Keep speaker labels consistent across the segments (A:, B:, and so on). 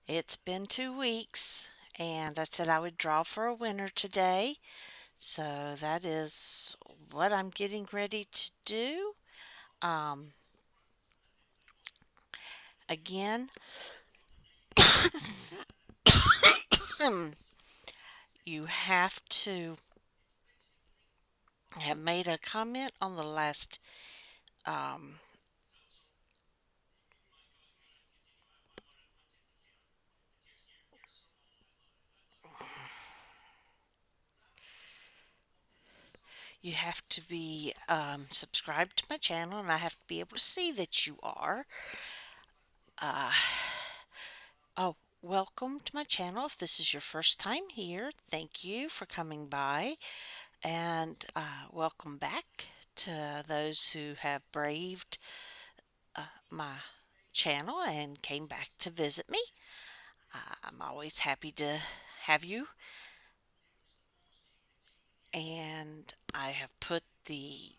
A: It's been 2 weeks, and I said I would draw for a winner today. So that is what I'm getting ready to do. Um, Again, you have to have made a comment on the last. Um, you have to be subscribed to my channel, and I have to be able to see that you are. Uh, oh, Welcome to my channel. If this is your first time here, thank you for coming by. And welcome back to those who have braved my channel and came back to visit me. I'm always happy to have you. And I have put the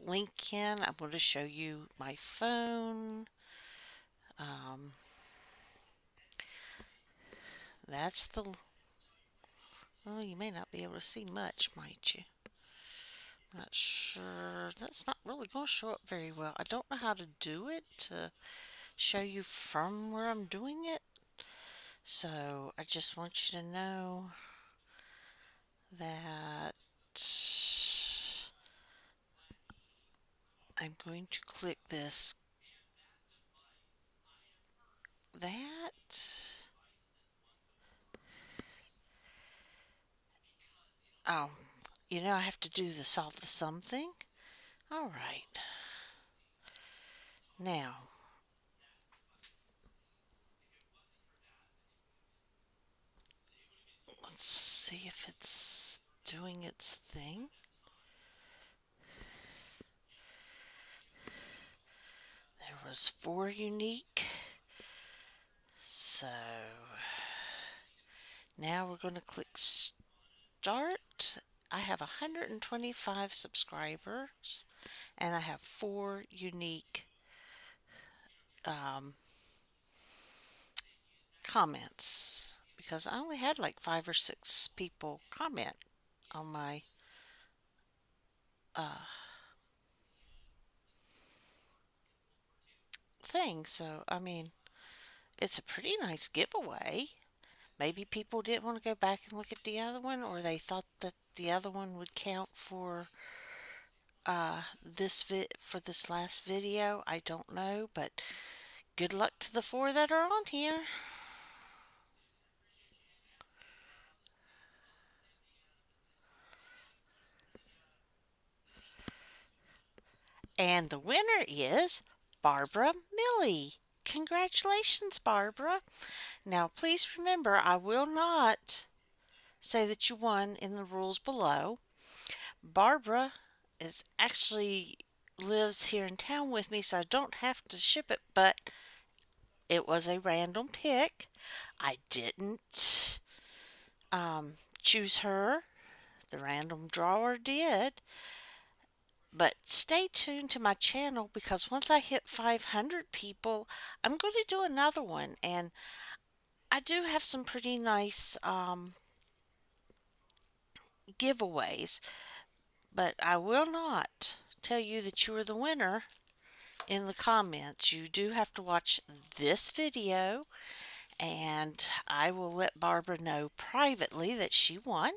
A: link in. I'm going to show you my phone. Um, that's the. Well, you may not be able to see much, might you? I'm not sure. That's not really going to show up very well. I don't know how to do it to show you from where I'm doing it. So I just want you to know that I'm going to click this. That. Oh, I have to do the solve the sum thing. All right. Now, let's see if it's doing its thing. There was 4 unique. So now we're going to click start. I have 125 subscribers and I have 4 unique um, comments because I only had like 5 or 6 people comment on my uh, thing. So, I mean, it's a pretty nice giveaway. Maybe people didn't want to go back and look at the other one, or they thought that the other one would count for this last video. I don't know, but good luck to the 4 that are on here. And the winner is Barbara Millie. Congratulations, Barbara. Now, please remember, I will not say that you won in the rules below. Barbara is actually lives here in town with me, so I don't have to ship it, but it was a random pick. I didn't choose her. The random drawer did. But stay tuned to my channel because once I hit 500 people, I'm going to do another one. And I do have some pretty nice giveaways, but I will not tell you that you are the winner in the comments. You do have to watch this video, and I will let Barbara know privately that she won.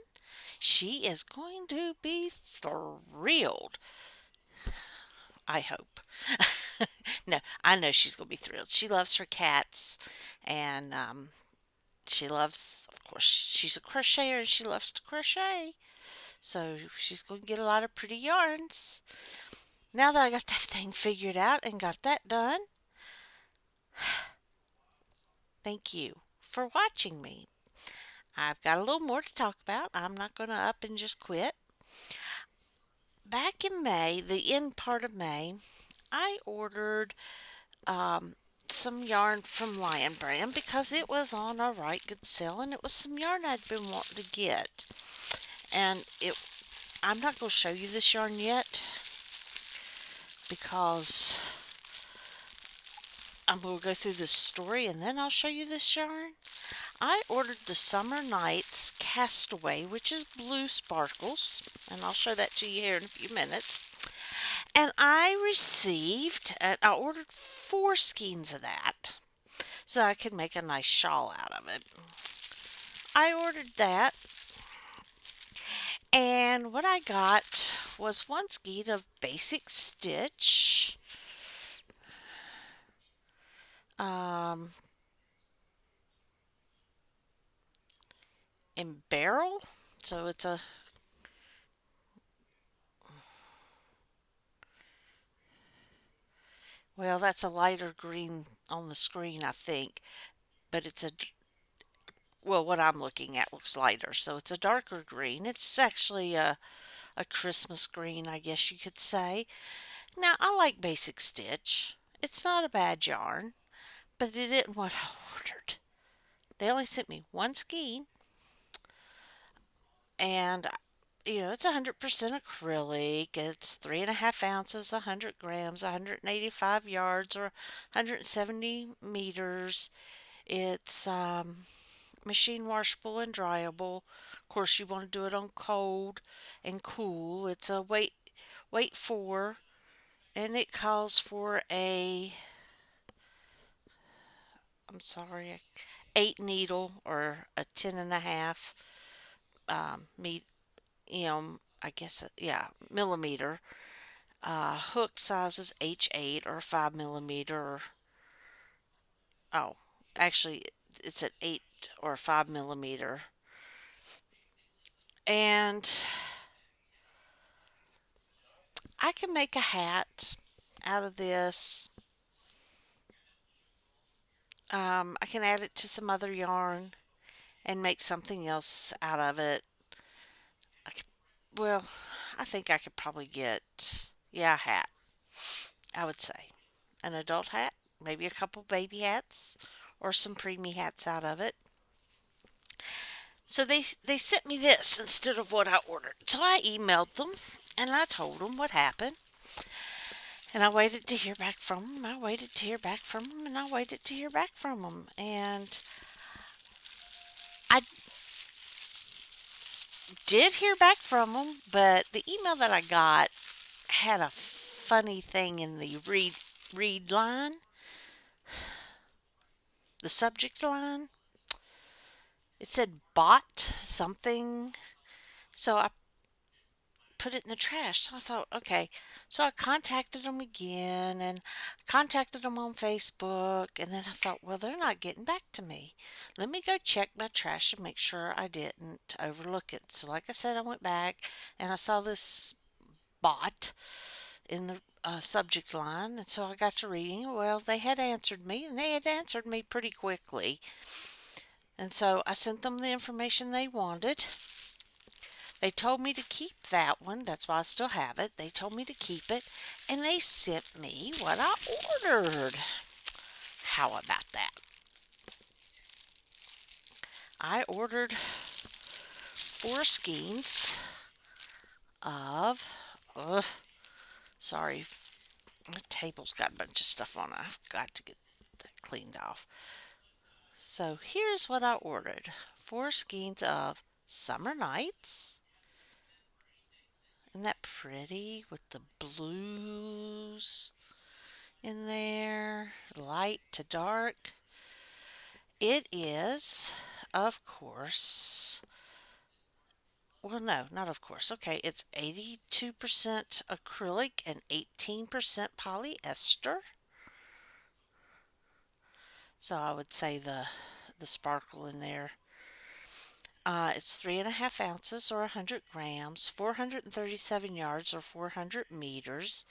A: She is going to be thrilled. I hope. No, I know she's going to be thrilled. She loves her cats, and she loves, of course, she's a crocheter and she loves to crochet. So she's going to get a lot of pretty yarns. Now that I got that thing figured out and got that done, thank you for watching me. I've got a little more to talk about. I'm not going to up and just quit. Back in May, the end part of May, I ordered some yarn from Lion Brand because it was on a right good sale and it was some yarn I'd been wanting to get. And I'm not going to show you this yarn yet because I'm going to go through this story and then I'll show you this yarn. I ordered the Summer Nights Castaway, which is blue sparkles, and I'll show that to you here in a few minutes. And I ordered 4 skeins of that so I could make a nice shawl out of it. I ordered that, and what I got was 1 skein of basic stitch. Um, in barrel, so it's a well, that's a lighter green on the screen, I think, but well, what I'm looking at looks lighter, so it's a darker green. It's actually a Christmas green, I guess you could say. Now, I like basic stitch. It's not a bad yarn, but it isn't what I ordered. They only sent me 1 skein, and it's 100% acrylic. It's 3.5 ounces, 100 grams, 185 yards, or 170 meters. It's machine washable and dryable. Of course, you want to do it on cold and cool. It's a weight 4, and it calls for I'm sorry, 8 needle or a 10.5 meet, I guess, yeah, millimeter. Hook size is H8 or 5 millimeter. Oh, actually, it's an 8 or 5 millimeter. And I can make a hat out of this. I can add it to some other yarn and make something else out of it. I could, well, I think I could probably get, yeah, a hat, I would say. An adult hat, maybe a couple baby hats, or some preemie hats out of it. So they sent me this instead of what I ordered. So I emailed them and I told them what happened. And I waited to hear back from them. I waited to hear back from them, and I waited to hear back from them. And I did hear back from them, but the email that I got had a funny thing in the read line, the subject line. It said bought something. So I put it in the trash. So I thought, okay. So I contacted them again and contacted them on Facebook. And then I thought, well, they're not getting back to me. Let me go check my trash and make sure I didn't overlook it. So, like I said, I went back and I saw this bot in the subject line. And so I got to reading. Well, they had answered me, and they had answered me pretty quickly. And so I sent them the information they wanted. They told me to keep that one. That's why I still have it. They told me to keep it. And they sent me what I ordered. How about that? I ordered 4 skeins of, sorry, my table's got a bunch of stuff on it. I've got to get that cleaned off. So here's what I ordered. 4 skeins of Summer Nights. Isn't that pretty with the blues in there, light to dark? It is, of course, well, no, not of course. Okay, it's 82% acrylic and 18% polyester. So I would say the sparkle in there. It's 3.5 ounces or 100 grams, 437 yards or 400 meters.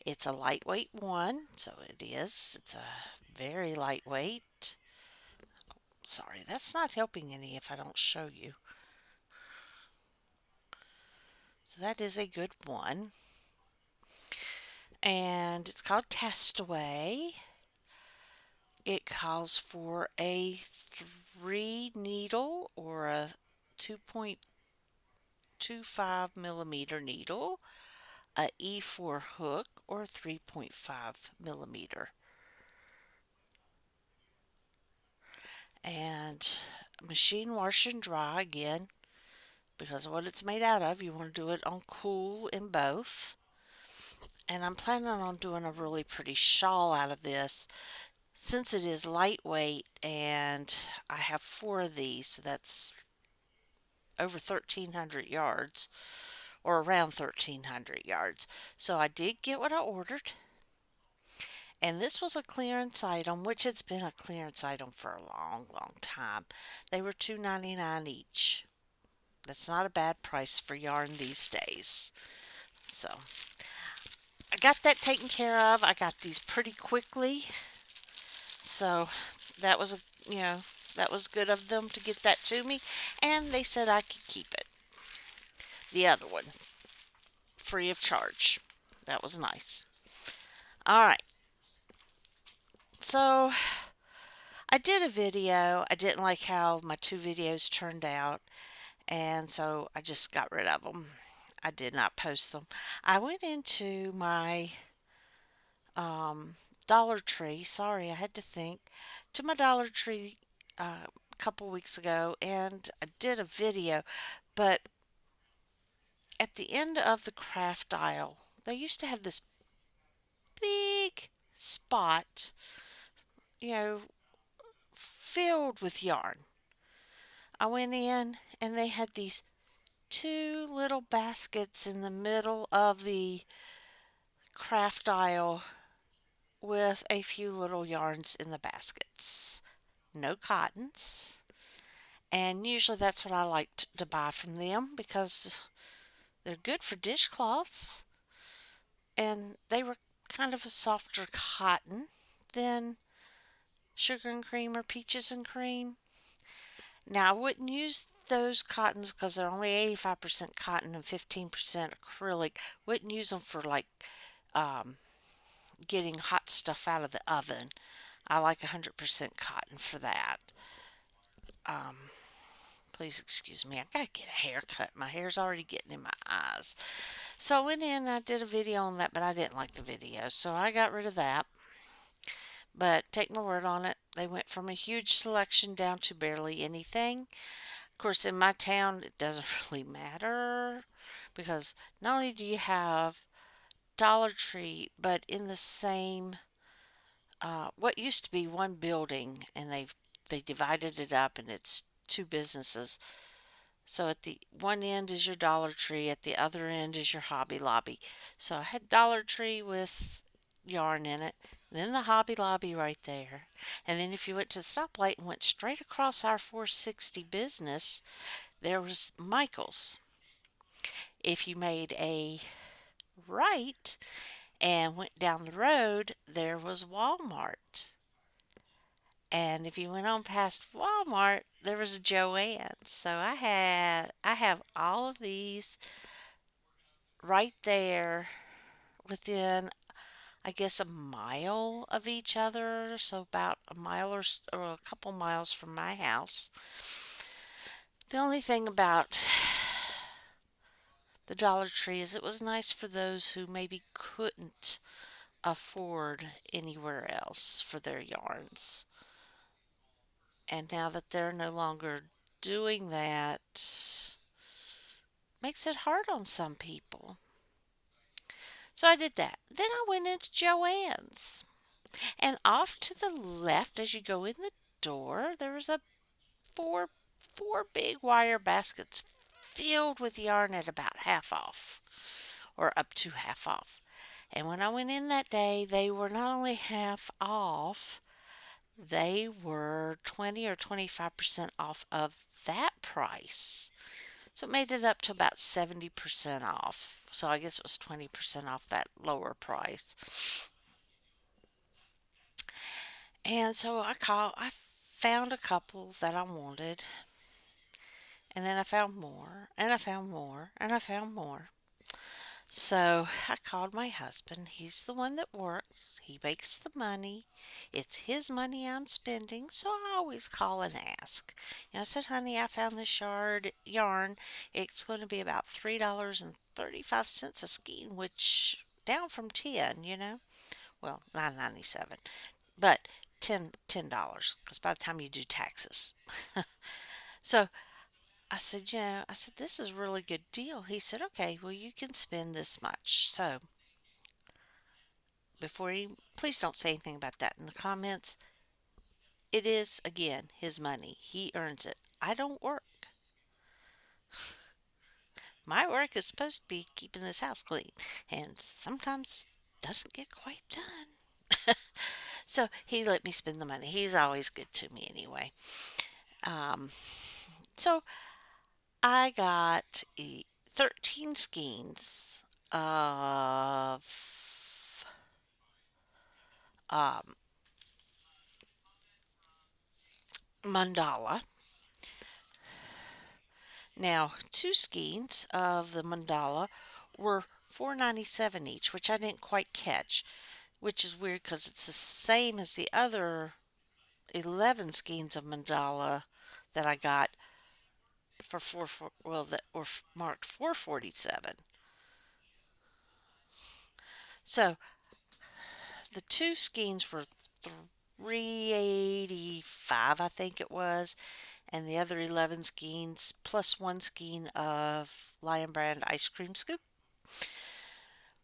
A: It's a lightweight one, so it is. It's a very lightweight. Sorry, that's not helping any if I don't show you. So that is a good one. And it's called Castaway. It calls for a 3 needle or a 2.25 millimeter needle, a E4 hook or 3.5 millimeter. and machine wash and dry again because of what it's made out of. You want to do it on cool in both. And I'm planning on doing a really pretty shawl out of this since it is lightweight, and I have four of these, so that's over 1,300 yards or around 1,300 yards. So I did get what I ordered, and this was a clearance item, which it's been a clearance item for a long, long time. They were $2.99 each. That's not a bad price for yarn these days. So I got that taken care of. I got these pretty quickly. So that was that was good of them to get that to me, and they said I could keep it. The other one free of charge. That was nice. All right. So I did a video. I didn't like how my two videos turned out, and so I just got rid of them. I did not post them. I went into my um, Dollar Tree. Sorry, I had to think. To my Dollar Tree a couple weeks ago, and I did a video. But at the end of the craft aisle, they used to have this big spot, you know, filled with yarn. I went in and they had these two little baskets in the middle of the craft aisle with a few little yarns in the baskets. No cottons. And usually that's what I like to buy from them because they're good for dishcloths. And they were kind of a softer cotton than sugar and cream or peaches and cream. Now, I wouldn't use those cottons because they're only 85% cotton and 15% acrylic. Wouldn't use them for like um, getting hot stuff out of the oven. I like 100% cotton for that. Um, Please excuse me. I gotta get a haircut. My hair's already getting in my eyes. So I went in and I did a video on that, but I didn't like the video, so I got rid of that. But take my word on it, they went from a huge selection down to barely anything. Of course, in my town, it doesn't really matter because not only do you have Dollar Tree, but in the same, what used to be one building, and they divided it up, and it's two businesses. So at the one end is your Dollar Tree, at the other end is your Hobby Lobby. So I had Dollar Tree with yarn in it, then the Hobby Lobby right there. And then if you went to the stoplight and went straight across our 460 business, there was Michael's. If you made a right and went down the road, there was Walmart. And if you went on past Walmart, there was a JoAnn. So I have all of these right there within, I guess, a mile of each other. So about a mile or a couple miles from my house. The only thing about the Dollar Tree is it was nice for those who maybe couldn't afford anywhere else for their yarns. And now that they're no longer doing that, makes it hard on some people. So I did that. Then I went into JoAnn's. And off to the left as you go in the door, there was a four big wire baskets filled with yarn at about half off or up to half off. And when I went in that day, they were not only half off, they were 20 or 25% off of that price. So it made it up to about 70% off. So I guess it was 20% off that lower price. And so I found a couple that I wanted. And then I found more, and I found more, and I found more. So I called my husband. He's the one that works. He makes the money. It's his money I'm spending, so I always call and ask. I said, honey, I found this yarn. It's going to be about $3.35 a skein, which down from 10, Well, 9.97. But $10 because by the time you do taxes. So I said, I said, this is a really good deal. He said, okay, well, you can spend this much. So before you, please don't say anything about that in the comments. It is, again, his money. He earns it. I don't work. My work is supposed to be keeping this house clean, and sometimes doesn't get quite done. So he let me spend the money. He's always good to me anyway. Um, so I got 13 skeins of um, mandala. Now, two skeins of the mandala were 4.97 each, which I didn't quite catch, which is weird because it's the same as the other 11 skeins of mandala that I got for well, that were marked 4.47. So the two skeins were 3.85, I think it was, and the other 11 skeins plus one skein of Lion Brand ice cream scoop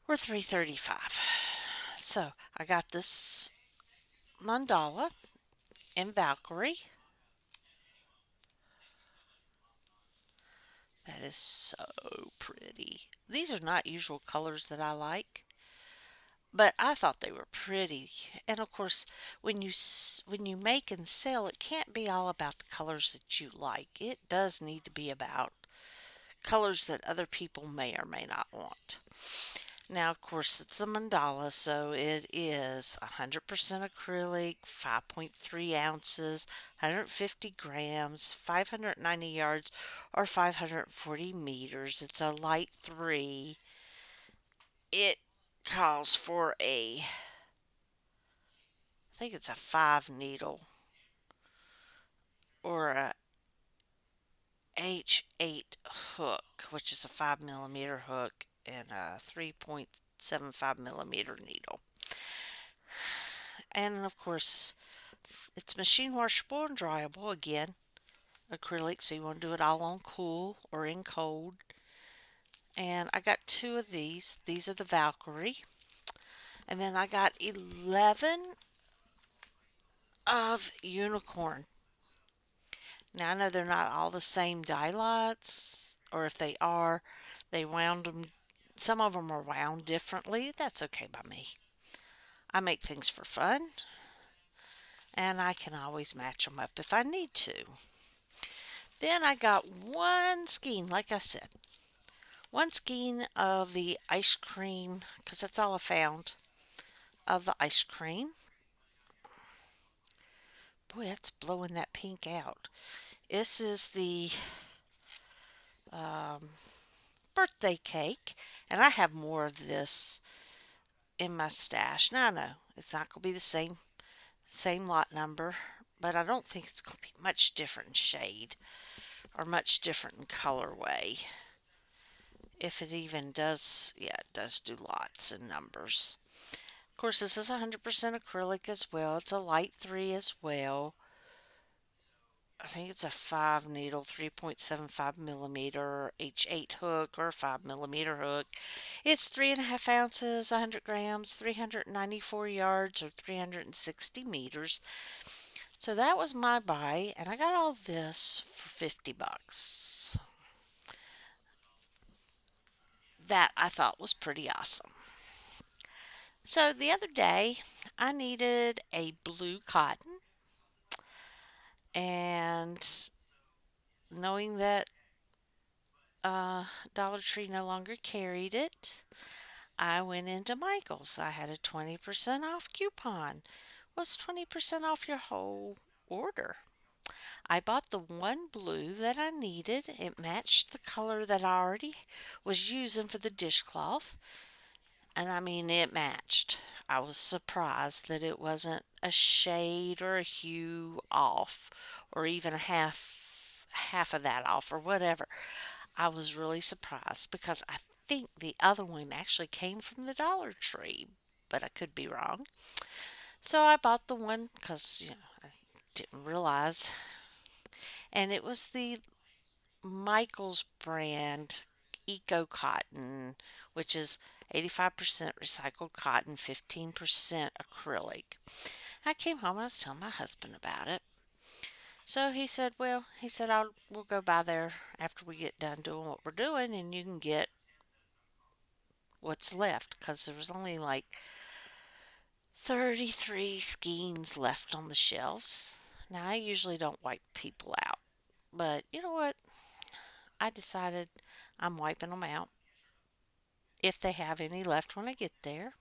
A: were 3.35. So I got this mandala in Valkyrie. That is so pretty. These are not usual colors that I like, but I thought they were pretty. And of course, when you make and sell, it can't be all about the colors that you like. It does need to be about colors that other people may or may not want. Now, of course, it's a mandala, so it is 100% acrylic, 5.3 ounces, 150 grams, 590 yards, or 540 meters. It's a light 3. It calls for I think it's a 5 needle or a H8 hook, which is a 5 millimeter hook, and a 3.75 millimeter needle. And of course, it's machine washable and dryable. Again, acrylic, so you want to do it all on cool or in cold. And I got two of these. These are the Valkyrie. And then I got 11 of unicorn. Now I know they're not all the same dye lots, or if they are, they wound them. Some of them are wound differently. That's okay by me. I make things for fun, and I can always match them up if I need to. Then I got one skein, like I said, one skein of the ice cream, because that's all I found of the ice cream. Boy, that's blowing that pink out. This is the um, birthday cake, and I have more of this in my stash. Now I know it's not going to be the same lot number, but I don't think it's going to be much different in shade or much different in colorway. If it even does, yeah, it does do lots and numbers. Of course, this is 100% acrylic as well. It's a light 3 as well. I think it's a 5 needle, 3.75 millimeter H8 hook or 5 millimeter hook. It's 3.5 ounces, 100 grams, 394 yards or 360 meters. So that was my buy, and I got all this for $50. That I thought was pretty awesome. So the other day, I needed a blue cotton, and knowing that Dollar Tree no longer carried it, I went into Michael's. I had a 20% off coupon. Was 20% off your whole order. I bought the one blue that I needed. It matched the color that I already was using for the dishcloth. And I mean, it matched. I was surprised that it wasn't a shade or a hue off, or even a half of that off, or whatever. I was really surprised because I think the other one actually came from the Dollar Tree, but I could be wrong. So I bought the one because I didn't realize, and it was the Michaels brand Eco Cotton, which is 85% recycled cotton, 15% acrylic. I came home and I was telling my husband about it. So he said, "Well, he said we'll go by there after we get done doing what we're doing, and you can get what's left because there was only like 33 skeins left on the shelves." Now I usually don't wipe people out, but you know what? I decided I'm wiping them out if they have any left when I get there.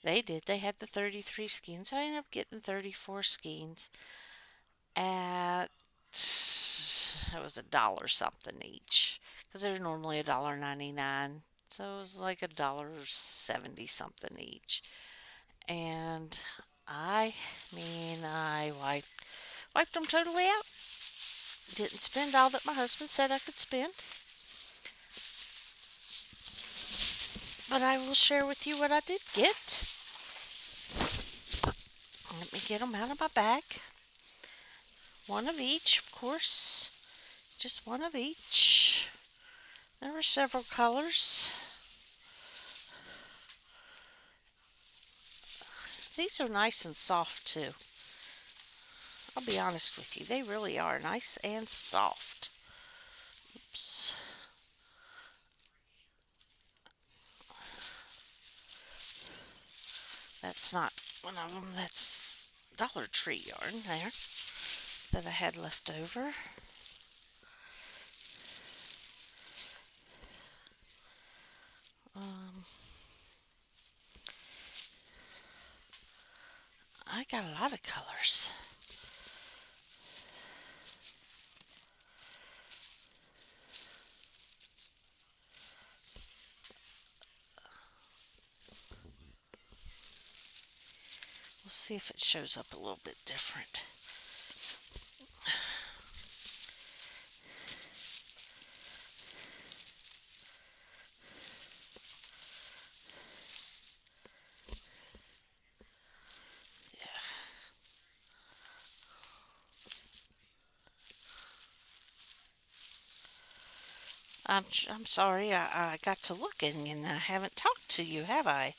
A: They did. They had the 33 skeins. So I ended up getting 34 skeins at it was a dollar something each because they're normally $1.99. So it was like $1.70 something each. And I I wiped them totally out. Didn't spend all that my husband said I could spend. But I will share with you what I did get. Let me get them out of my bag. One of each, of course. Just one of each. There were several colors. These are nice and soft too. I'll be honest with you, they really are nice and soft. Oops. That's not one of them. That's Dollar Tree yarn there that I had left over. Um, I got a lot of colors. We'll see if it shows up a little bit different. I'm sorry, I got to looking and I haven't talked to you, have I?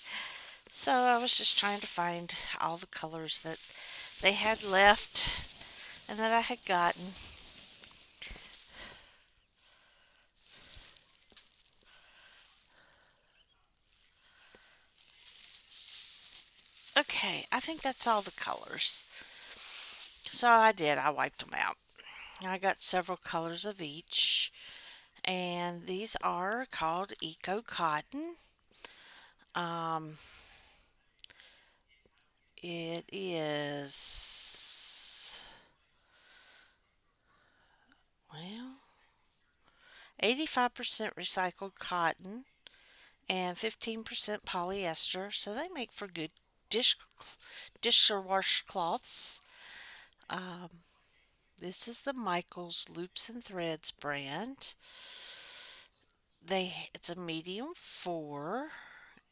A: So I was just trying to find all the colors that they had left and that I had gotten. Okay, I think that's all the colors. So I did, I wiped them out. I got several colors of each, and these are called Eco Cotton. Um, it is, well, 85% recycled cotton and 15% polyester, so they make for good dish dishwash cloths. Um, this is the Michaels Loops and Threads brand. It's a medium 4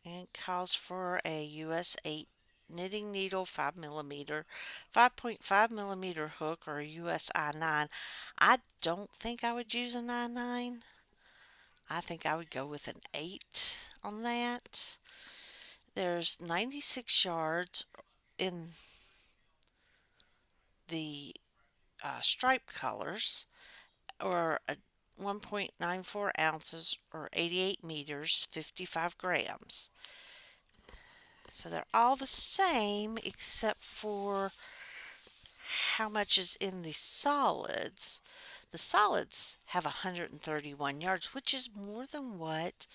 A: and it calls for a US 8 knitting needle, 5 millimeter, 5.5 millimeter hook, or a US I9. I don't think I would use an I9. I think I would go with an 8 on that. There's 96 yards in the stripe colors, or 1.94 ounces, or 88 meters, 55 grams. So they're all the same except for how much is in the solids. The solids have 131 yards, which is more than what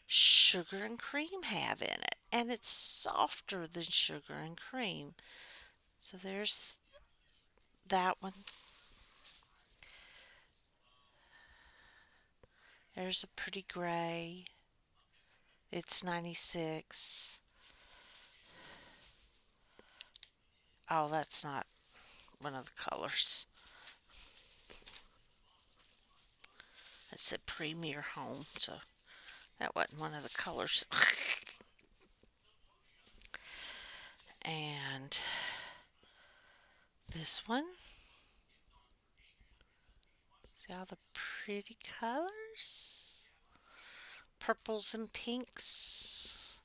A: sugar and cream have in it. And it's softer than sugar and cream. So there's that one. There's a pretty gray. It's 96. Oh, that's not one of the colors. It said Premier Home, so that wasn't one of the colors. And this one, see all the pretty colors? Purples and pinks.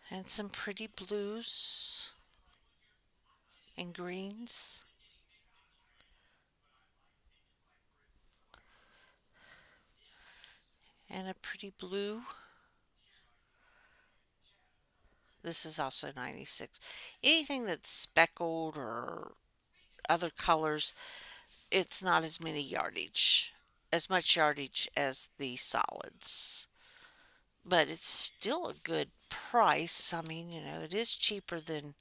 A: And some pretty blues and greens. And a pretty blue. This is also 96. Anything that's speckled or other colors, it's not as much yardage as the solids. But it's still a good price. I mean, it is cheaper than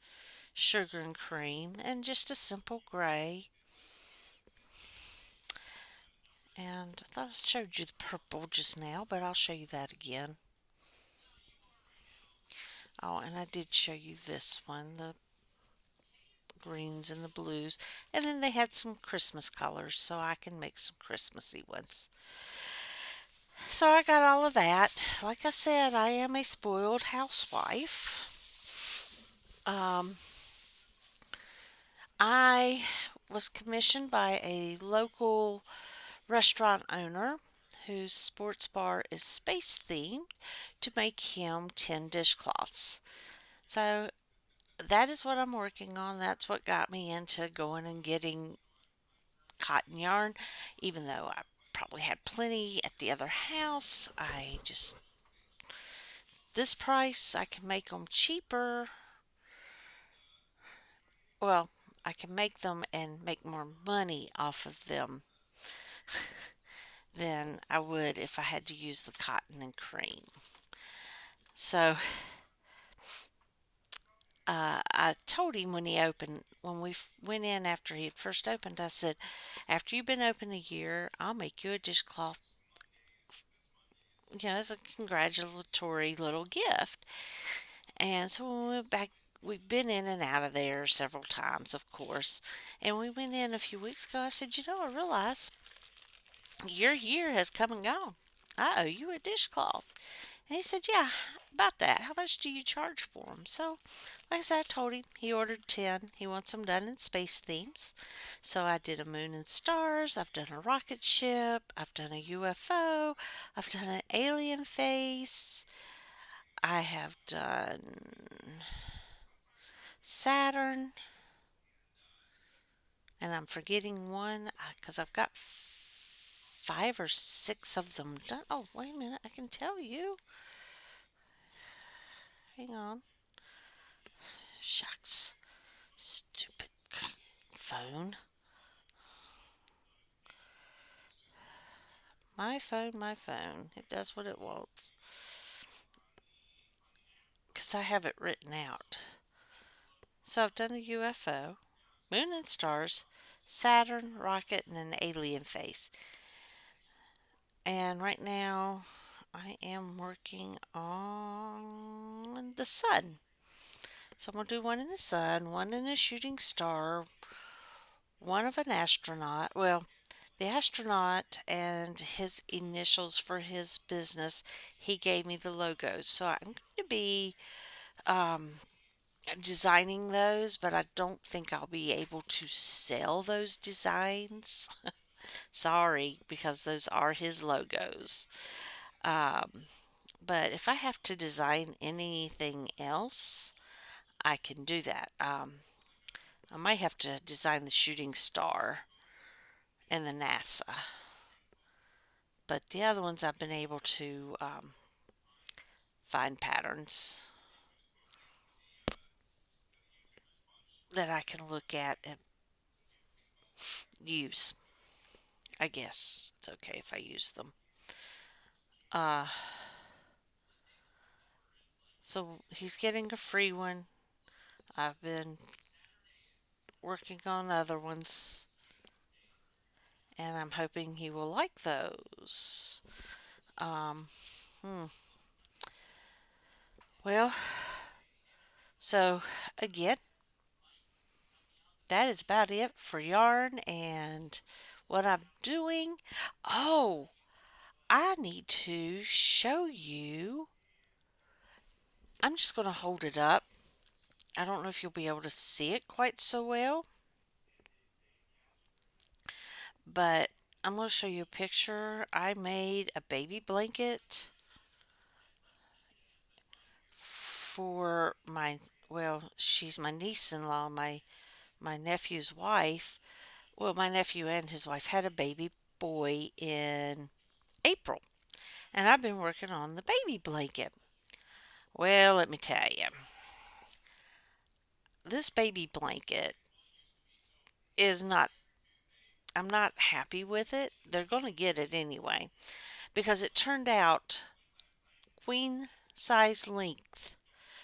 A: sugar and cream and just a simple gray. And I thought I showed you the purple just now, but I'll show you that again. Oh, and I did show you this one, the greens and the blues. And then they had some Christmas colors, so I can make some Christmassy ones. So I got all of that. Like I said, I am a spoiled housewife. Um, I was commissioned by a local restaurant owner whose sports bar is space themed to make him 10 dishcloths. So that is what I'm working on. That's what got me into going and getting cotton yarn, even though I probably had plenty at the other house. This price, I can make them cheaper. Well, I can make them and make more money off of them than I would if I had to use the cotton and cream. So I told him when we went in after he had first opened, I said, after you've been open a year, I'll make you a dishcloth, as a congratulatory little gift. And so when we went back, we've been in and out of there several times, of course. And we went in a few weeks ago. I said, I realize your year has come and gone. I owe you a dishcloth. And he said, yeah, about that. How much do you charge for them? So, like I said, I told him he ordered 10. He wants them done in space themes. So I did a moon and stars. I've done a rocket ship. I've done a UFO. I've done an alien face. I have done Saturn. And I'm forgetting one because I've got 5 or 6 of them done. Oh, wait a minute. I can tell you. Hang on. Shucks. Stupid phone. My phone, my phone. It does what it wants. Because I have it written out. So I've done the UFO, moon and stars, Saturn, rocket, and an alien face. And right now, I am working on the sun. So I'm going to do one in the sun, one in a shooting star, one of an astronaut. Well, the astronaut and his initials for his business, he gave me the logos. So I'm going to be um, designing those, but I don't think I'll be able to sell those designs. Sorry, because those are his logos. Um, but if I have to design anything else, I can do that. I might have to design the shooting star and the NASA. But the other ones I've been able to find patterns that I can look at and use. I guess it's okay if I use them. Uh, so he's getting a free one. I've been working on other ones, and I'm hoping he will like those. Um, hmm. Well, so again, that is about it for yarn and what I'm doing. Oh, I need to show you. I'm just going to hold it up. I don't know if you'll be able to see it quite so well, but I'm going to show you a picture. I made a baby blanket for well, she's my niece-in-law, my nephew's wife. Well, my nephew and his wife had a baby boy in April, and I've been working on the baby blanket. Well, let me tell you, this baby blanket is not, I'm not happy with it. They're going to get it anyway because it turned out queen size length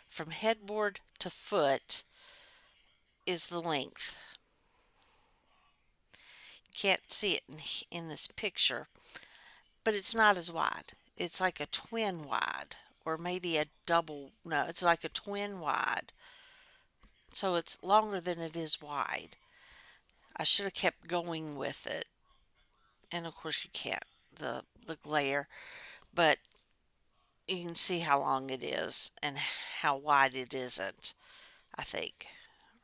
A: from headboard to foot is the length. You can't see it in this picture, but it's not as wide. It's like a twin wide or maybe a double. No, it's like a twin wide. So it's longer than it is wide. I should have kept going with it. And of course you can't the glare, but you can see how long it is and how wide it isn't, I think,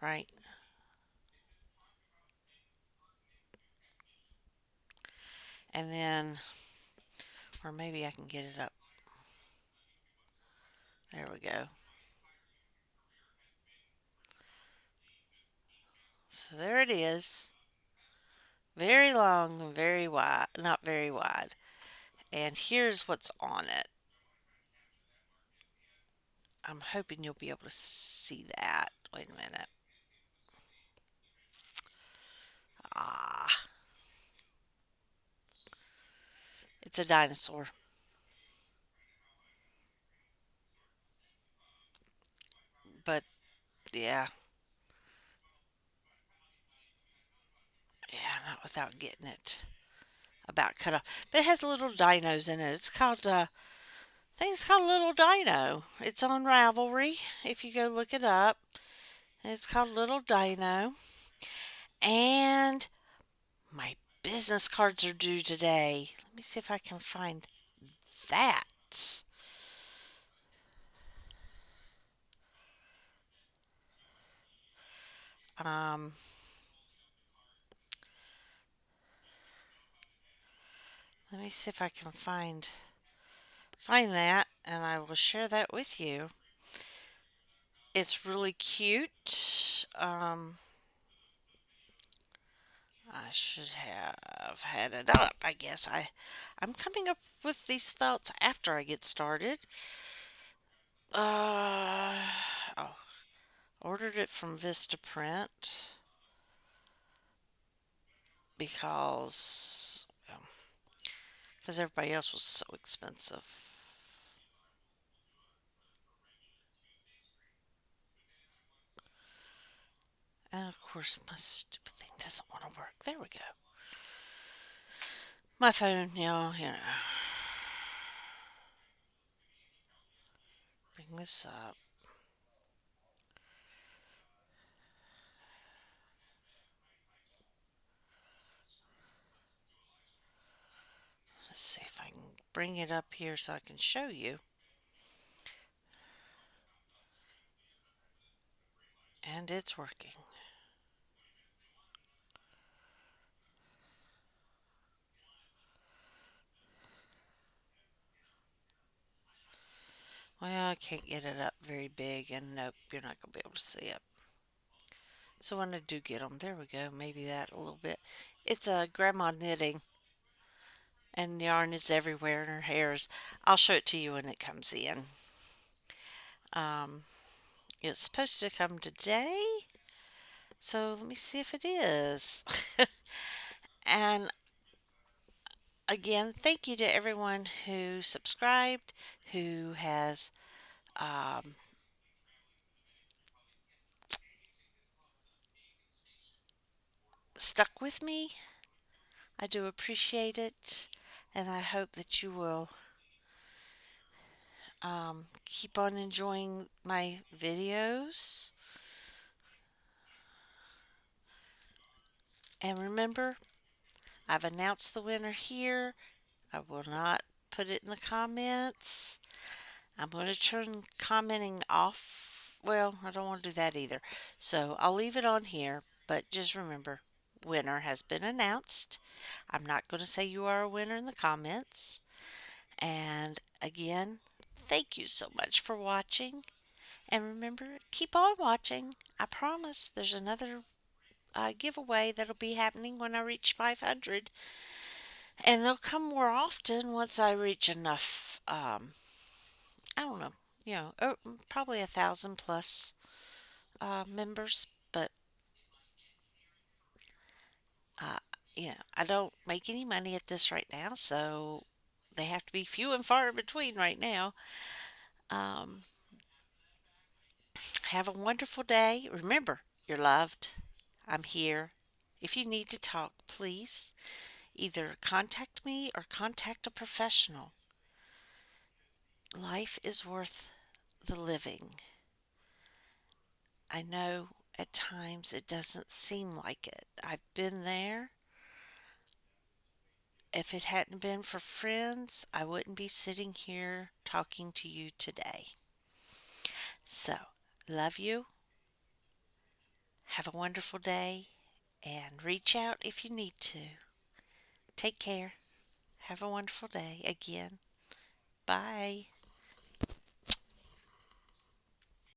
A: right? And then or maybe I can get it up. There we go. So there it is. Very long and very wide, not very wide. And here's what's on it. I'm hoping you'll be able to see that. Wait a minute. Ah, it's a dinosaur. But yeah, yeah, not without getting it about cut off. But it has little dinos in it. It's called, I think it's called Little Dino. It's on Ravelry if you go look it up. It's called Little Dino. And my business cards are due today. Let me see if I can find that. Um, Let me see if I can find that, and I will share that with you. It's really cute. I should have had it up. I guess I'm coming up with these thoughts after I get started. Uh oh, ordered it from Vistaprint because because everybody else was so expensive. And of course, my stupid thing doesn't want to work. There we go. My phone, bring this up. Let's see if I can bring it up here so I can show you. And it's working. Well, I can't get it up very big, and nope, you're not going to be able to see it. So when I do get them, there we go. Maybe that a little bit. It's a grandma knitting, and yarn is everywhere, and her hair is. I'll show it to you when it comes in. Um, it's supposed to come today, so let me see if it is. And again, thank you to everyone who subscribed, who has um, stuck with me. I do appreciate it, and I hope that you will keep on enjoying my videos. And remember, I've announced the winner here. I will not put it in the comments. I'm going to turn commenting off. Well, I don't want to do that either. So I'll leave it on here, but just remember, winner has been announced. I'm not going to say you are a winner in the comments. And again, thank you so much for watching. And remember, keep on watching. I promise there's another giveaway that'll be happening when I reach 500. And they'll come more often once I reach enough, I don't know, probably 1,000 plus members. But, uh, I don't make any money at this right now, so they have to be few and far in between right now. Um, have a wonderful day. Remember, you're loved. I'm here. If you need to talk, please either contact me or contact a professional. Life is worth the living. I know at times it doesn't seem like it. I've been there. If it hadn't been for friends, I wouldn't be sitting here talking to you today. So, love you. Have a wonderful day and reach out if you need to. Take care. Have a wonderful day again. Bye.